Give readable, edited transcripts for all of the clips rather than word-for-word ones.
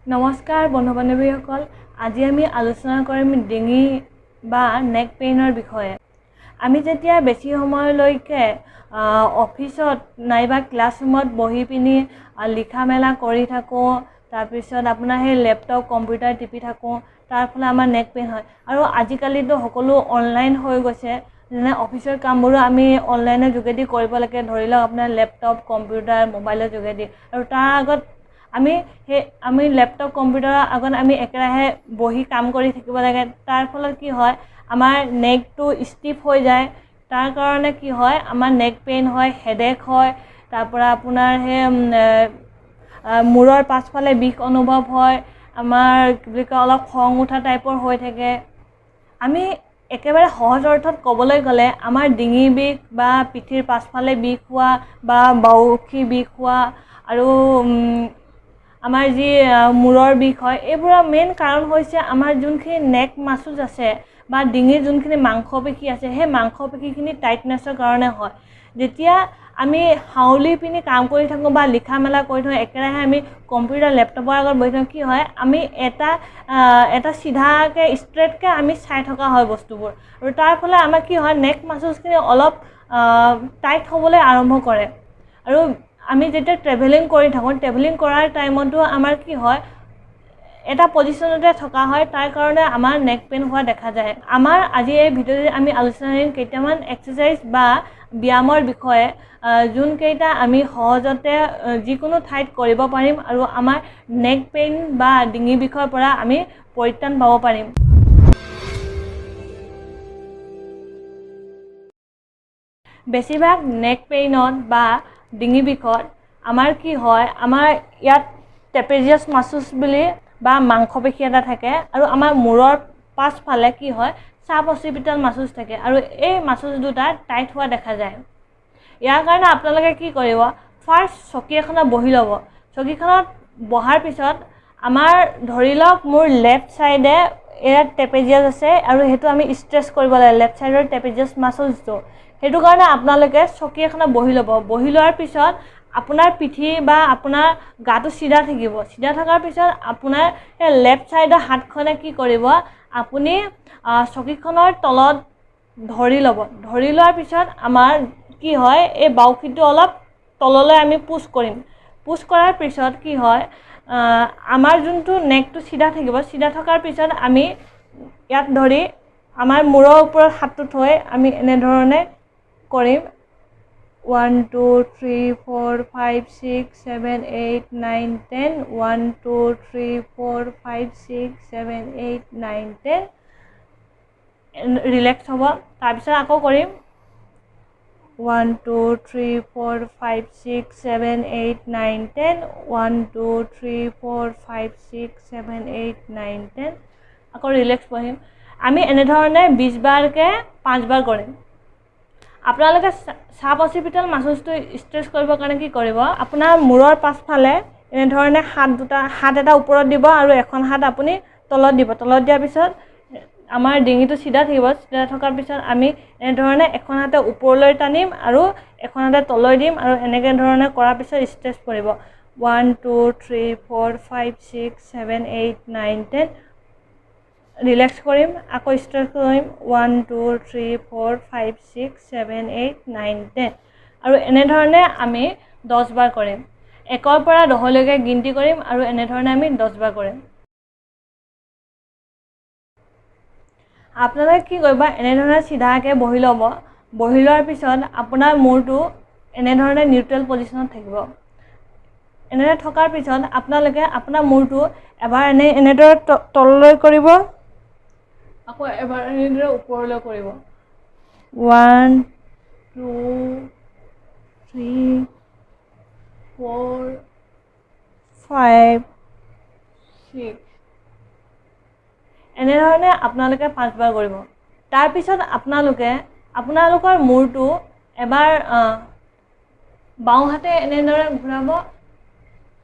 নমস্কাৰ বন্ধু বান্ধৱীসকল, আজি আমি আলোচনা কৰিম ডিঙি বা নেক পেইনৰ বিষয়ে। আমি যেতিয়া বেছি সময়লৈকে অফিচত নাইবা ক্লাছৰুমত বহি পিনি লিখা মেলা কৰি থাকোঁ, তাৰপিছত আপোনাৰ সেই লেপটপ কম্পিউটাৰ টিপি থাকোঁ, তাৰ ফলত আমাৰ নেক পেইন হয়। আৰু আজিকালিতো সকলো অনলাইন হৈ গৈছে, যেনে অফিচৰ কামবোৰো আমি অনলাইনৰ যোগেদি কৰিব লাগে। ধৰি লওক আপোনাৰ লেপটপ কম্পিউটাৰ মোবাইলৰ যোগেদি, আৰু তাৰ আগত আমি লেপটপ কম্পিউটাৰৰ আগত আমি একেৰাহে বহি কাম কৰি থাকিব লাগে। তাৰ ফলত কি হয়, আমাৰ নেকটো ষ্টিফ হৈ যায়। তাৰ কাৰণে কি হয়, আমাৰ নেক পেইন হয়, হেডেক হয়। তাৰপৰা আপোনাৰ সেই মূৰৰ পাছফালে বিষ অনুভৱ হয়, আমাৰ কি বুলি কয় অলপ খং উঠা টাইপৰ হৈ থাকে। আমি একেবাৰে সহজ অৰ্থত ক'বলৈ গ'লে আমাৰ ডিঙি বিষ বা পিঠিৰ পাছফালে বিষ হোৱা বা বাউসী বিষ হোৱা আৰু আমাৰ যি মূৰৰ বিষ হয়, এইবোৰৰ মেইন কাৰণ হৈছে আমাৰ যোনখিনি নেক মাছুজ আছে বা ডিঙিৰ যোনখিনি মাংসপেশী আছে, সেই মাংসপেশীখিনি টাইটনেছৰ কাৰণে হয়। যেতিয়া আমি হাউলি পিনি কাম কৰি থাকোঁ বা লিখা মেলা কৰি থাকোঁ, একেৰাহে আমি কম্পিউটাৰ লেপটপৰ আগত বহি থাকোঁ, কি হয় আমি এটা চিধাকৈ ষ্ট্ৰেইটকৈ আমি চাই থকা হয় বস্তুবোৰ, আৰু তাৰ ফলত আমাৰ কি হয় নেক মাছুজখিনি অলপ টাইট হ'বলৈ আৰম্ভ কৰে। আৰু আমি যেতিয়া ট্ৰেভেলিং কৰি থাকোঁ, ট্ৰেভেলিং কৰাৰ টাইমতো আমাৰ কি হয় এটা পজিশ্যনতে থকা হয়, তাৰ কাৰণে আমাৰ নেক পেইন হোৱা দেখা যায়। আমাৰ আজি এই ভিডিঅ'টোত আমি আলোচনা কৰিম কেইটামান এক্সাৰচাইজ বা ব্যায়ামৰ বিষয়ে, যোনকেইটা আমি সহজতে যিকোনো ঠাইত কৰিব পাৰিম আৰু আমাৰ নেক পেইন বা ডিঙি বিষৰ পৰা আমি পৰিত্ৰাণ পাব পাৰিম। বেছিভাগ নেক পেইনত বা ডিঙি বিষত আমাৰ কি হয়, আমাৰ ইয়াত ট্ৰেপেজিয়াছ মাছুজ বুলি বা মাংসপেশী এটা থাকে, আৰু আমাৰ মূৰৰ পাছফালে কি হয় চাব অচিপিটেল মাছুজ থাকে, আৰু এই মাছুজ দুটা টাইট হোৱা দেখা যায়। ইয়াৰ কাৰণে আপোনালোকে কি কৰিব, ফাৰ্ষ্ট চকী এখনত বহি ল'ব। চকীখনত বহাৰ পিছত আমাৰ ধৰি লওক মোৰ লেফ্ট ছাইডে ইয়াত ট্ৰেপেজিয়াছ আছে, আৰু সেইটো আমি ষ্ট্ৰেচ কৰিব লাগে লেফ্ট ছাইডৰ ট্ৰেপেজিয়াছ মাছুজটো। সেইটো কাৰণে আপোনালোকে চকী এখনত বহি ল'ব। বহি লোৱাৰ পিছত আপোনাৰ পিঠি বা আপোনাৰ গাটো চিধা থাকিব। চিধা থকাৰ পিছত আপোনাৰ সেই লেফ্ট ছাইডৰ হাতখনে কি কৰিব, আপুনি চকীখনৰ তলত ধৰি ল'ব। ধৰি লোৱাৰ পিছত আমাৰ কি হয়, এই বাউসীটো অলপ তললৈ আমি পুছ কৰিম। পুছ কৰাৰ পিছত কি হয়, আমাৰ যোনটো নেকটো চিধা থাকিব, চিধা থকাৰ পিছত আমি ইয়াত ধৰি আমাৰ মূৰৰ ওপৰত হাতটো থৈ আমি এনেধৰণে কৰিম 1 2 3 4 5 6 7 8 9 10 1 2 3 4 5 6 7 8 9 10 ৰিলেক্স হ'ব। তাৰপিছত আকৌ কৰিম 1 2 3 4 5 6 7 8 9 10 1 2 3 4 5 6 7 8 9 10 আকৌ ৰিলেক্স বহিম। আমি এনেধৰণে 20 বাৰকৈ 5 বাৰ কৰিম। আপোনালোকে চাব অচিপিটেল মাছুজটো ষ্ট্ৰেচ কৰিবৰ কাৰণে কি কৰিব, আপোনাৰ মূৰৰ পাছফালে এনেধৰণে হাত এটা ওপৰত দিব আৰু এখন হাত আপুনি তলত দিব। তলত দিয়াৰ পিছত আমাৰ ডিঙিটো চিধা থাকিব। চিধা থকাৰ পিছত আমি এনেধৰণে এখন হাতে ওপৰলৈ টানিম আৰু এখন হাতে তললৈ দিম, আৰু এনেকৈ ধৰণে কৰাৰ পিছত ষ্ট্ৰেচ কৰিব 1 2 3 4 5 6 7 8 9 10 ৰিলেক্স কৰিম। আকৌ ষ্ট্ৰেচ কৰিম 1 2 3 4 5 6 7 8 9 10 আৰু এনেধৰণে আমি 10 বাৰ কৰিম। 1ৰ পৰা 10লৈকে গিনতি কৰিম আৰু এনেধৰণে আমি 10 বাৰ কৰিম। আপোনালোকে কি কৰিব, এনেধৰণে চিধাকৈ বহি ল'ব। বহি লোৱাৰ পিছত আপোনাৰ মূৰটো এনেধৰণে নিউট্ৰেল পজিশ্যনত থাকিব। এনেদৰে থকাৰ পিছত আপোনালোকে আপোনাৰ মূৰটো এবাৰ এনেদৰে তললৈ কৰিব, আকৌ এবাৰ এনেদৰে ওপৰলৈ কৰিব। 1 2 3 4 5 6 এনেধৰণে আপোনালোকে 5 বাৰ কৰিব। তাৰপিছত আপোনালোকৰ মূৰটো এবাৰ বাওঁ হাতে এনেদৰে ঘূৰাব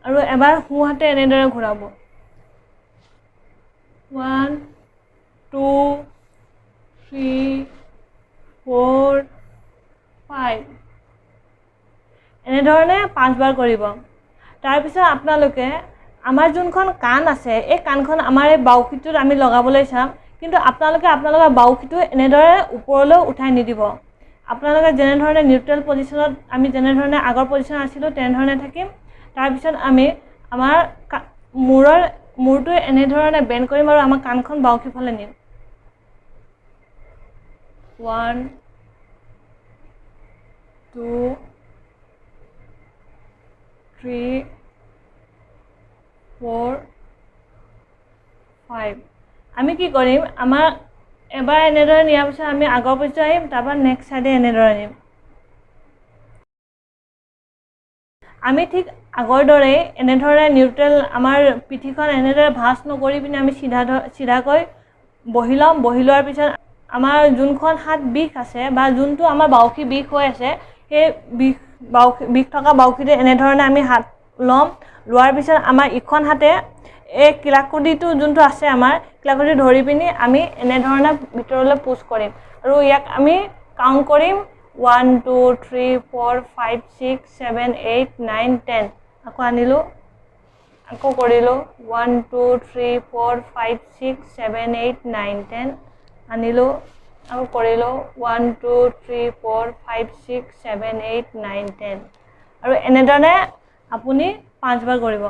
আৰু এবাৰ সোঁ হাতে এনেদৰে ঘূৰাব। 1 2 3 4 5 এনেধৰণে 5 বাৰ কৰিব। তাৰপিছত আপোনালোকে আমাৰ যোনখন কাণ আছে এই কাণখন আমাৰ এই বাউসীটোত আমি লগাবলৈ চাম, কিন্তু আপোনালোকৰ বাউসীটো এনেদৰে ওপৰলৈ উঠাই নিদিব। আপোনালোকে যেনেধৰণে নিউট্ৰেল পজিশ্যনত আমি যেনেধৰণে আগৰ পজিশ্যন আছিলোঁ তেনেধৰণে থাকিম। তাৰপিছত আমি আমাৰ মূৰটো এনেধৰণে বেণ্ড কৰিম আৰু আমাৰ কাণখন বাউসীৰ ফালে নিম। 1 2 3 4 5। আমি কি কৰিম, আমাৰ এবাৰ এনেদৰে নিয়াৰ পিছত আমি আগৰ পজিশ্যন আহিম, তাৰপৰা নেক্সট চাইডে এনেদৰে নিম। আমি ঠিক আগৰ দৰেই এনেধৰণে নিউট্ৰেল আমাৰ পিঠিখন এনেদৰে ভাঁজ নকৰি পিনে আমি চিধাকৈ বহি ল'ম। বহি লোৱাৰ পিছত আমাৰ যোনখন হাত বিষ আছে বা যোনটো আমাৰ বাউসী বিষ হৈ আছে, সেই বিষ থকা বাউসীটো এনেধৰণে আমি হাত ল'ম। লোৱাৰ পিছত আমাৰ ইখন হাতে এই কিলাকুটিটো যোনটো আছে আমাৰ কিলাকুটি ধৰি পিনি আমি এনেধৰণে ভিতৰলৈ পুছ কৰিম আৰু ইয়াক আমি কাউণ্ট কৰিম 1 2 3 4 5 6 7 8 9 10। আকৌ আনিলোঁ, আকৌ কৰিলোঁ 1 2 3 4 5 6 7 8 9 10। আনিলোঁ, আকৌ কৰিলোঁ 1 2 3 4 5 6 7 8 9 10। আৰু এনেধৰণে আপুনি 5 বাৰ কৰিব।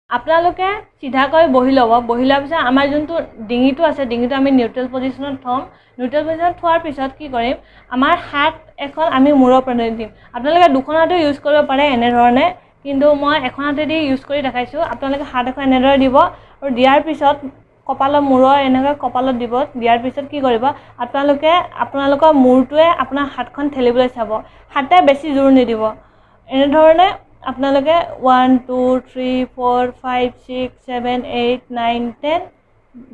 আপোনালোকে চিধাকৈ বহি ল'ব। বহি লোৱাৰ পিছত আমাৰ যোনটো ডিঙিটো আছে, ডিঙিটো আমি নিউট্ৰেল পজিশ্যনত থ'ম। নিউট্ৰেল পজিশ্যনত থোৱাৰ পিছত কি কৰিম, আমাৰ হাত এখন আমি মূৰৰ ওপৰত দিম। আপোনালোকে দুখন হাতো ইউজ কৰিব পাৰে এনেধৰণে, কিন্তু মই এখন হাতেদি ইউজ কৰি দেখাইছোঁ। আপোনালোকে হাত এখন এনেদৰে দিব আৰু দিয়াৰ পিছত মূৰৰ এনেকৈ কপালত দিব। দিয়াৰ পিছত কি কৰিব, আপোনালোকৰ মূৰটোৱে আপোনাৰ হাতখন ঠেলিবলৈ চাব। হাতে বেছি জোৰ নিদিব। এনেধৰণে আপোনালোকে 1 2 3 4 5 6 7 8 9 10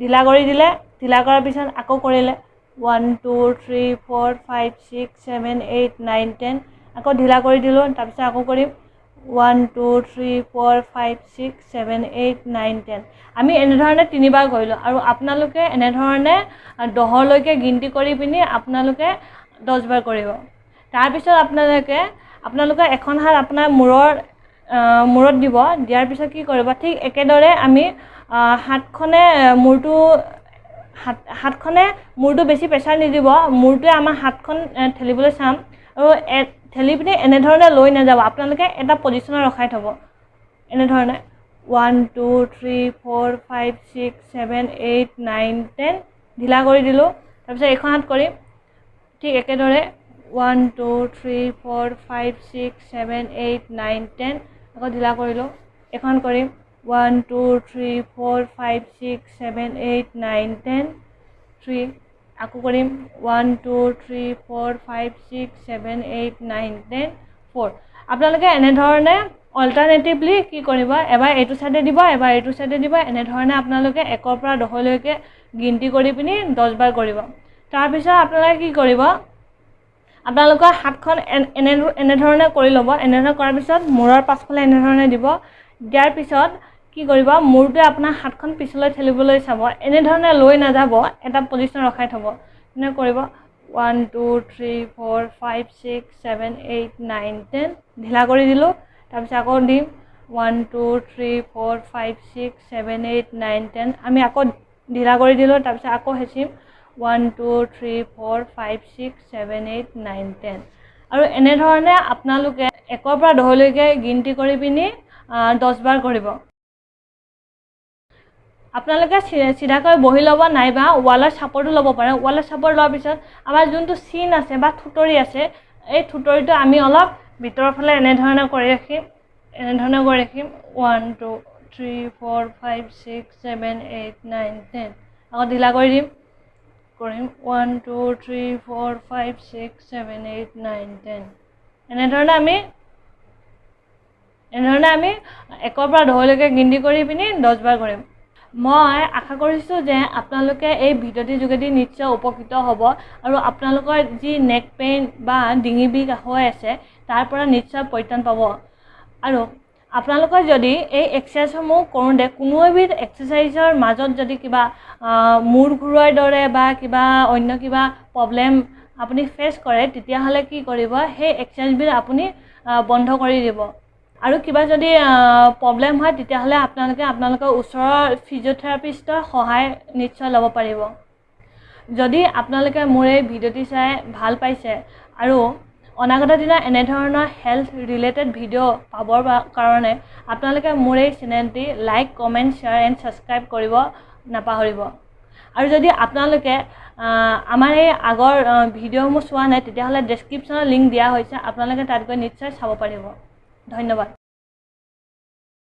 ঢিলা কৰি দিলে। ঢিলা কৰাৰ পিছত আকৌ কৰিলে 1 2 3 4 5 6 7 8 9 10। আকৌ ঢিলা কৰি দিলোঁ। তাৰপিছত আকৌ কৰিম 1 2 3 4 5 6 7 8 9 10। আমি এনেধৰণে 3 বাৰ কৰিলোঁ। আৰু আপোনালোকে এনেধৰণে 10লৈকে গিনতি কৰি পিনি আপোনালোকে 10 বাৰ কৰিব। তাৰপিছত আপোনালোকে এখন হাত আপোনাৰ মূৰত দিব। দিয়াৰ পিছত কি কৰিব, ঠিক একেদৰে আমি হাতখনে মূৰটো বেছি প্ৰেছাৰ নিদিব। মূৰটোৱে আমাৰ হাতখন ঠেলিবলৈ চাম আৰু ঠেলি পিনি এনেধৰণে লৈ নাযাব। আপোনালোকে এটা পজিশ্যনত ৰখাই থ'ব এনেধৰণে 1 2 3 4 5 6 7 8 9 10 ঢিলা কৰি দিলোঁ। তাৰপিছত এইখন হাত কৰিম ঠিক একেদৰে 1 2 3 4 5 6 7 8 9 10। আকৌ ঢিলা কৰিলোঁ। এখন কৰিম 1 2 3 4 5 6 7 8 9 10 3। আকৌ কৰিম 1 2 3 4 5 6 7 8 9 10 4। আপোনালোকে এনেধৰণে অল্টাৰনেটিভলি কি কৰিব, এবাৰ এইটো চাইডে দিব, এবাৰ এইটো চাইডে দিব। এনেধৰণে আপোনালোকে 1ৰ পৰা 10লৈকে গিনতি কৰি পিনি 10 বাৰ কৰিব। তাৰপিছত আপোনালোকে কি কৰিব, আপোনালোকৰ হাতখন এনেধৰণে কৰি ল'ব। এনেধৰণে কৰাৰ পিছত মূৰৰ পাছফালে এনেধৰণে দিব। দিয়াৰ পিছত কি কৰিব, মূৰটোৱে আপোনাৰ হাতখন পিছলৈ ঠেলিবলৈ চাব। এনেধৰণে লৈ নাযাব, এটা পজিশ্যন ৰখাই থ'ব। এনে কৰিব 1 2 3 4 5 6 7 8 9 10 ঢিলা কৰি দিলোঁ। তাৰপিছত আকৌ দিম 1 2 3 4 5 6 7 8 9 10। আমি আকৌ ঢিলা কৰি দিলোঁ। তাৰপিছত আকৌ হেঁচিম 1 2 3 4 5 6 7 8 9 10। আৰু এনেধৰণে আপোনালোকে 1ৰ পৰা 10লৈকে গিনতি কৰি পিনি 10 বাৰ কৰিব। আপোনালোকে চিধাকৈ বহি ল'ব, নাইবা ৱালৰ চাপৰ্টো ল'ব পাৰে। ৱালৰ চাপৰ্ট লোৱাৰ পিছত আমাৰ যোনটো চিন আছে বা থুতৰি আছে, এই থুতৰিটো আমি অলপ ভিতৰৰ ফালে এনেধৰণে কৰি ৰাখিম। 1 2 3 4 5 6 7 8 9 10। আকৌ ঢিলা কৰি দিম। কৰিম 1 2 3 4 5 6 7 8 9 10। এনেধৰণে আমি 1ৰ পৰা 10লৈকে গিনতি কৰি পিনি 10 বাৰ কৰিম। মই আশা কৰিছোঁ যে আপোনালোকে এই ভিডিঅ'টিৰ যোগেদি নিশ্চয় উপকৃত হ'ব আৰু আপোনালোকৰ যি নেক পেইন বা ডিঙি বিষ হৈ আছে তাৰ পৰা নিশ্চয় পৰিত্ৰাণ পাব। আৰু আপোনালোকৰ যদি এই এক্সাৰচাইজসমূহ কৰোঁতে কোনো এবিধ এক্সাৰচাইজৰ মাজত যদি কিবা মূৰ ঘূৰোৱাৰ দৰে বা কিবা অন্য কিবা প্ৰব্লেম আপুনি ফেচ কৰে, তেতিয়াহ'লে কি কৰিব, সেই এক্সাৰচাইজবিধ আপুনি বন্ধ কৰি দিব। আৰু কিবা যদি প্ৰব্লেম হয় তেতিয়াহ'লে আপোনালোকৰ ওচৰৰ ফিজিঅথেৰাপিষ্টৰ সহায় নিশ্চয় ল'ব পাৰিব। যদি আপোনালোকে মোৰ এই ভিডিঅ'টি চাই ভাল পাইছে আৰু অনাগত দিনত এনেধৰণৰ হেল্থ ৰিলেটেড ভিডিঅ' পাবৰ কাৰণে আপোনালোকে মোৰ এই চেনেলটি like, comment, share and subscribe কৰিব নাপাহৰিব। আৰু যদি আপোনালোকে আমাৰ এই আগৰ ভিডিঅ'সমূহ চোৱা নাই তেতিয়াহ'লে ডেছক্ৰিপশ্যনত লিংক দিয়া হৈছে, আপোনালোকে তাত গৈ নিশ্চয় চাব পাৰিব। ধন্যবাদ।